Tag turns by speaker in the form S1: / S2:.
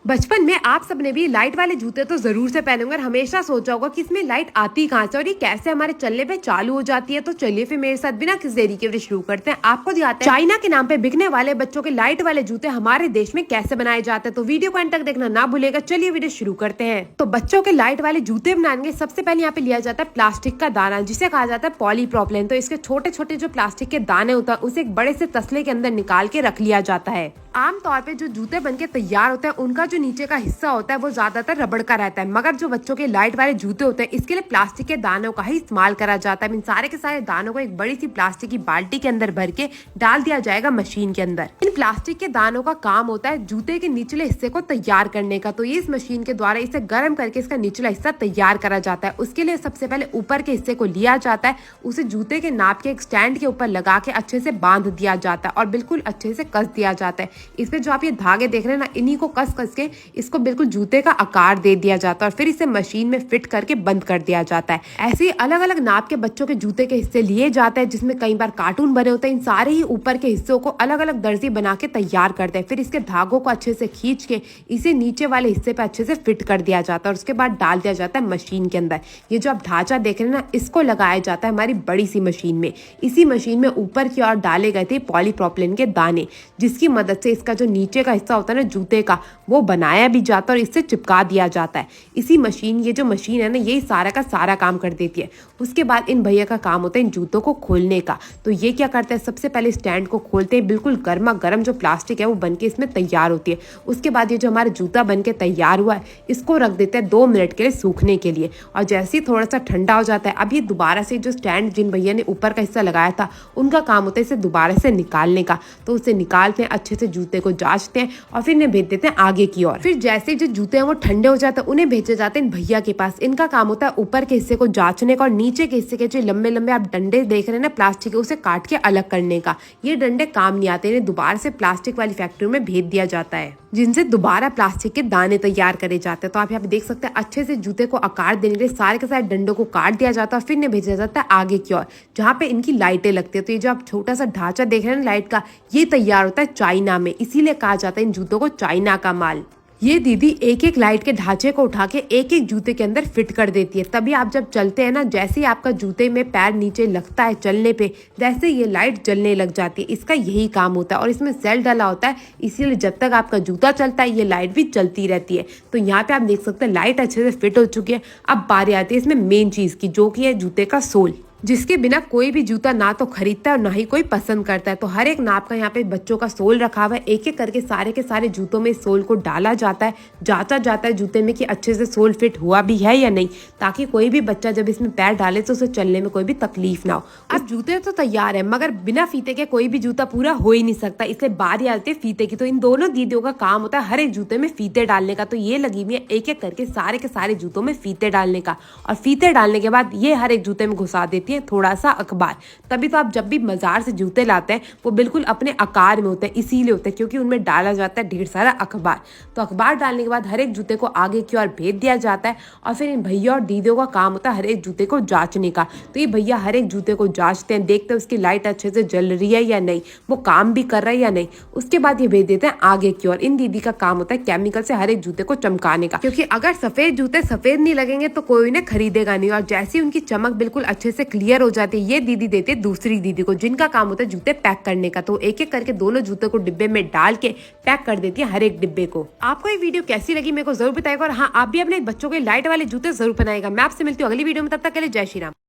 S1: बचपन में आप सबने भी लाइट वाले जूते तो जरूर से पहने होंगे और हमेशा सोचा होगा कि इसमें लाइट आती कहाँ से और ये कैसे हमारे चलने पे चालू हो जाती है। तो चलिए फिर मेरे साथ बिना किसी देरी के शुरू करते हैं। आपको दिखाते हैं चाइना के नाम पे बिकने वाले बच्चों के लाइट वाले जूते हमारे देश में कैसे बनाए जाते हैं। तो वीडियो को अंत तक देखना ना भूलेगा। चलिए वीडियो शुरू करते हैं। तो बच्चों के लाइट वाले जूते बनाएंगे सबसे पहले यहाँ पे लिया जाता है प्लास्टिक का दाना, जिसे कहा जाता है पॉलीप्रोपिलीन। तो इसके छोटे छोटे जो प्लास्टिक के दाने होता है उसे एक बड़े से तसले के अंदर निकाल के रख लिया जाता है। आमतौर पे जो जूते बनके तैयार होते हैं उनका जो नीचे का हिस्सा होता है वो ज्यादातर रबड़ का रहता है, मगर जो बच्चों के लाइट वाले जूते होते हैं इसके लिए प्लास्टिक के दानों का ही इस्तेमाल करा जाता है। इन सारे के सारे दानों को एक बड़ी सी प्लास्टिक की बाल्टी के अंदर भर के डाल दिया जाएगा मशीन के अंदर। इन प्लास्टिक के दानों का काम होता है जूते के निचले हिस्से को तैयार करने का। तो ये इस मशीन के द्वारा इसे गर्म करके इसका निचला हिस्सा तैयार करा जाता है। उसके लिए सबसे पहले ऊपर के हिस्से को लिया जाता है, उसे जूते के नाप के एक स्टैंड के ऊपर लगा के अच्छे से बांध दिया जाता है और बिल्कुल अच्छे से कस दिया जाता है। इसमें जो आप ये धागे देख रहे हैं ना, इन्हीं को कस कस के इसको बिल्कुल जूते का आकार दे दिया जाता है और फिर इसे मशीन में फिट करके बंद कर दिया जाता है। ऐसे ही अलग अलग नाप के बच्चों के जूते के हिस्से लिए जाते हैं, जिसमें कई बार कार्टून बने होते हैं। इन सारे ही ऊपर के हिस्सों को अलग अलग दर्जी बना के तैयार करते हैं। फिर इसके धागों को अच्छे से खींच के इसे नीचे वाले हिस्से पे अच्छे से फिट कर दिया जाता है और उसके बाद डाल दिया जाता है मशीन के अंदर। ये जो आप ढांचा देख रहे हैं ना, इसको लगाया जाता है हमारी बड़ी सी मशीन में। इसी मशीन में ऊपर की ओर डाले गए थे पॉलीप्रोपिलीन के दाने, जिसकी मदद से इसका जो नीचे का हिस्सा होता है ना जूते का, वो बनाया भी जाता है और इससे चिपका दिया जाता है। इसी मशीन, ये जो मशीन है ना, यही सारा का सारा काम कर देती है। उसके बाद इन भैया का काम होता है इन जूतों को खोलने का। तो ये क्या करते हैं, सबसे पहले स्टैंड को खोलते हैं, बिल्कुल गर्मा गर्म जो प्लास्टिक है वो बनके इसमें तैयार होती है। उसके बाद ये जो हमारा जूता बनके तैयार हुआ है इसको रख देते हैं 2 मिनट के लिए सूखने के लिए। और जैसे ही थोड़ा सा ठंडा हो जाता है, अब ये दोबारा से जो स्टैंड जिन भैया ने ऊपर का हिस्सा लगाया था उनका काम होता है इसे दोबारा से निकालने का। तो उसे निकालते हैं, अच्छे से जूते को जांचते हैं और फिर इन्हें भेज देते हैं आगे की ओर। फिर जैसे जो जूते हैं वो ठंडे हो जाते हैं, उन्हें भेजे जाते हैं इन भैया के पास। इनका काम होता है ऊपर के हिस्से को जांचने का और नीचे के हिस्से के जो लंबे लंबे आप डंडे देख रहे हैं ना प्लास्टिक के, उसे काट के अलग करने का। ये डंडे काम नहीं आते, इन्हें दोबारा से प्लास्टिक वाली फैक्ट्री में भेज दिया जाता है, जिनसे दोबारा प्लास्टिक के दाने तैयार करे जाते हैं। तो आप यहाँ पे देख सकते हैं अच्छे से जूते को आकार देने के लिए सारे के सारे डंडों को काट दिया जाता है और फिर इन्हें भेजा जाता है आगे की ओर, जहाँ पे इनकी लाइटें लगती है। तो ये जो आप छोटा सा ढांचा देख रहे हैं लाइट का, ये तैयार होता है चाइना में, इसीलिए कहा जाता है इन जूतों को चाइना का माल। ये दीदी एक एक लाइट के ढांचे को उठा के एक एक जूते के अंदर फिट कर देती है। तभी आप जब चलते हैं ना, जैसे ही आपका जूते में पैर नीचे लगता है चलने पे, वैसे ये लाइट जलने लग जाती है। इसका यही काम होता है और इसमें सेल डला होता है, इसीलिए जब तक आपका जूता चलता है ये लाइट भी चलती रहती है। तो यहाँ पे आप देख सकते हैं लाइट अच्छे से फिट हो चुकी है। अब बारी आती है इसमें मेन चीज की, जो कि है जूते का सोल, जिसके बिना कोई भी जूता ना तो खरीदता है और ना ही कोई पसंद करता है। तो हर एक नाप का यहाँ पे बच्चों का सोल रखा हुआ है। एक एक करके सारे के सारे जूतों में सोल को डाला जाता है, जांचा जाता है जूते में कि अच्छे से सोल फिट हुआ भी है या नहीं, ताकि कोई भी बच्चा जब इसमें पैर डाले तो उसे चलने में कोई भी तकलीफ ना हो। अब जूते तो तैयार है, मगर बिना फीते के कोई भी जूता पूरा हो ही नहीं सकता, इसलिए बारी आती है फीते की। तो इन दोनों दीदियों का काम होता है हर एक जूते में फीते डालने का। तो ये लगी हुई है एक एक करके सारे के सारे जूतों में फीते डालने का, और फीते डालने के बाद ये हर एक जूते में घुसा देती है थोड़ा सा अखबार। तभी तो आप जब भी बाजार से जूते लाते हैं वो बिल्कुल अपने आकार में होते हैं, इसीलिए होते हैं क्योंकि उनमें डाला जाता है ढेर सारा अखबार। तो अखबार डालने के बाद हर एक जूते को आगे की ओर भेज दिया जाता है और फिर इन भैया और दीदियों का काम होता है हर एक जूते को जांचने का। तो ये भैया हर एक जूते को जांचते हैं, देखते हैं उसकी लाइट अच्छे से जल रही है या नहीं, वो काम भी कर रहा है या नहीं। उसके बाद ये भेज देते हैं आगे की ओर। इन दीदी का काम होता है केमिकल से हर एक जूते को चमकाने का, क्योंकि अगर सफेद जूते सफेद नहीं लगेंगे तो कोई उन्हें खरीदेगा नहीं। और जैसे उनकी चमक बिल्कुल अच्छे से क्लियर हो जाती है, ये दीदी देते दूसरी दीदी को, जिनका काम होता है जूते पैक करने का। तो एक एक करके दोनों जूते को डिब्बे में डाल के पैक कर देती है हर एक डिब्बे को। आपको ये वीडियो कैसी लगी मेरे को जरूर बताएगा, और हाँ, आप भी अपने बच्चों के लाइट वाले जूते जरूर बनाएगा। मैं आपसे मिलती हूँ अगली वीडियो में, तब तक के लिए जय श्री राम।